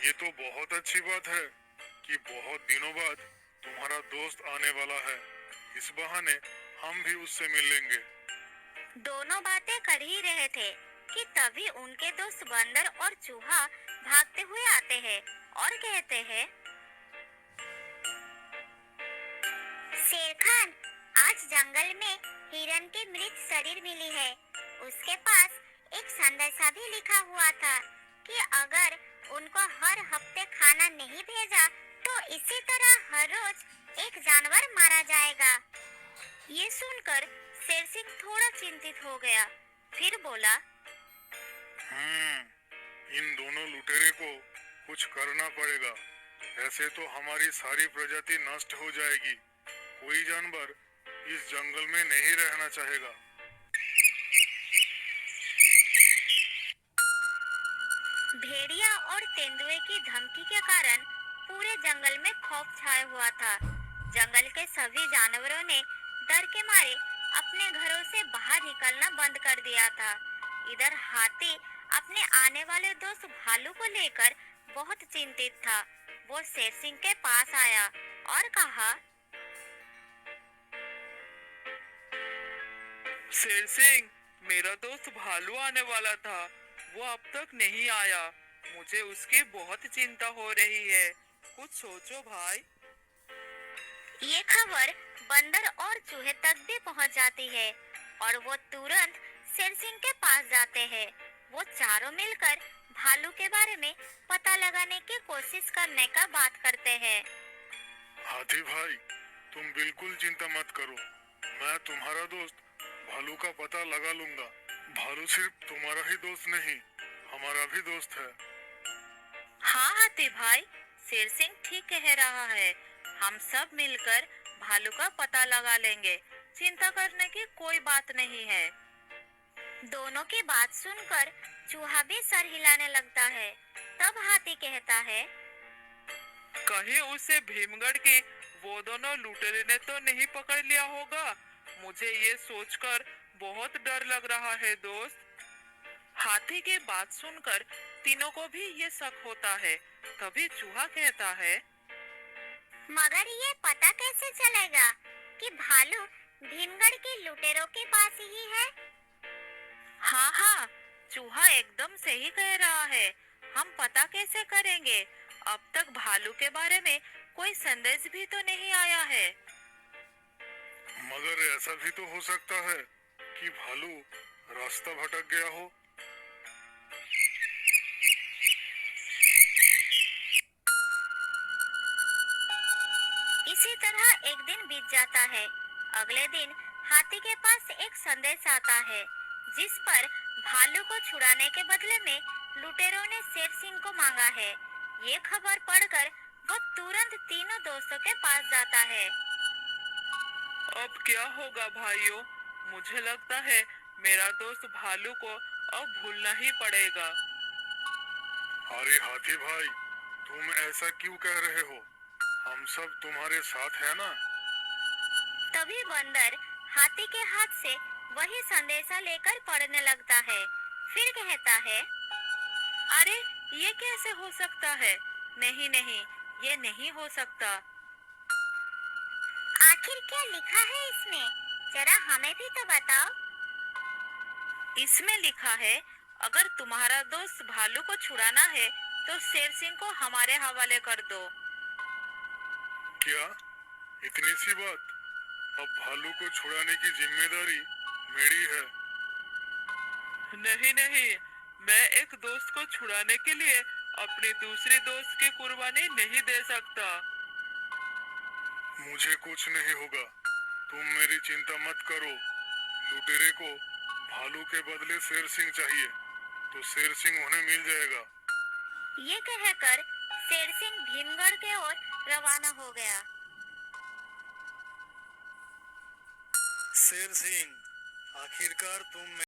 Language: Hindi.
ये तो बहुत अच्छी बात है कि बहुत दिनों बाद तुम्हारा दोस्त आने वाला है। इस बहाने हम भी उससे मिल लेंगे। दोनों बातें कर ही रहे थे कि तभी उनके दोस्त बंदर और चूहा भागते हुए आते हैं और कहते हैं, शेर खान, आज जंगल में हिरन की मृत शरीर मिली है। उसके पास एक संदेशा भी लिखा हुआ था कि अगर उनको हर हफ्ते खाना नहीं भेजा तो इसी तरह हर रोज एक जानवर मारा जाएगा। ये सुनकर शेर सिंह थोड़ा चिंतित हो गया। फिर बोला, इन दोनों लुटेरे को कुछ करना पड़ेगा। ऐसे तो हमारी सारी प्रजाति नष्ट हो जाएगी। कोई जानवर इस जंगल में नहीं रहना चाहेगा। भेड़िया और तेंदुए की धमकी के कारण पूरे जंगल में खौफ छाया हुआ था। जंगल के सभी जानवरों ने डर के मारे अपने घरों से बाहर निकलना बंद कर दिया था। इधर हाथी अपने आने वाले दोस्त भालू को लेकर बहुत चिंतित था। वो शेर सिंह के पास आया और कहा, शेर सिंह, मेरा दोस्त भालू आने वाला था, वो अब तक नहीं आया। मुझे उसकी बहुत चिंता हो रही है। कुछ सोचो भाई। ये खबर बंदर और चूहे तक भी पहुंच जाती है और वो तुरंत शेर सिंह के पास जाते हैं। वो चारों मिलकर भालू के बारे में पता लगाने की कोशिश करने का बात करते हैं। हाथी भाई, तुम बिल्कुल चिंता मत करो। मैं तुम्हारा दोस्त भालू का पता लगा लूंगा। भालू सिर्फ तुम्हारा ही दोस्त नहीं, हमारा भी दोस्त है। हाँ हाथी भाई, शेर सिंह ठीक कह रहा है। हम सब मिलकर भालू का पता लगा लेंगे। चिंता करने की कोई बात नहीं है। दोनों की बात सुनकर चूहा भी सर हिलाने लगता है। तब हाथी कहता है, कहीं उसे भीमगढ़ के वो दोनों लुटेरे ने तो नहीं पकड़ लिया होगा। मुझे ये सोचकर बहुत डर लग रहा है दोस्त। हाथी की बात सुनकर तीनों को भी ये शक होता है। तभी चूहा कहता है, मगर ये पता कैसे चलेगा कि भालू भीमगढ़ के लुटेरों के पास ही है? हाँ हाँ, चूहा एकदम सही कह रहा है। हम पता कैसे करेंगे? अब तक भालू के बारे में कोई संदेश भी तो नहीं आया है। मगर ऐसा भी तो हो सकता है कि भालू रास्ता भटक गया हो। इसी तरह एक दिन बीत जाता है। अगले दिन हाथी के पास एक संदेश आता है जिस पर भालू को छुड़ाने के बदले में लुटेरों ने शेर सिंह को मांगा है। ये खबर पढ़कर वो तुरंत तीनों दोस्तों के पास जाता है। अब क्या होगा भाइयों? मुझे लगता है मेरा दोस्त भालू को अब भूलना ही पड़ेगा। अरे हाथी भाई, तुम ऐसा क्यों कह रहे हो? हम सब तुम्हारे साथ है ना। तभी बंदर हाथी के हाथ से वही संदेशा लेकर पढ़ने लगता है। फिर कहता है, अरे ये कैसे हो सकता है? नहीं नहीं, ये नहीं हो सकता। आखिर क्या लिखा है इसमें? जरा हमें भी तो बताओ। इसमें लिखा है, अगर तुम्हारा दोस्त भालू को छुड़ाना है तो शेर सिंह को हमारे हवाले कर दो। क्या इतनी सी बात? अब भालू को छुड़ाने की जिम्मेदारी मेरी है। नहीं नहीं, मैं एक दोस्त को छुड़ाने के लिए अपनी दूसरी दोस्त की कुर्बानी नहीं दे सकता। मुझे कुछ नहीं होगा, तुम मेरी चिंता मत करो। लुटेरे को भालू के बदले शेर सिंह चाहिए, तो शेर सिंह उन्हें मिल जाएगा। ये कहकर शेर सिंह भीमगढ़ के ओर रवाना हो गया। शेर सिंह, आखिरकार तुम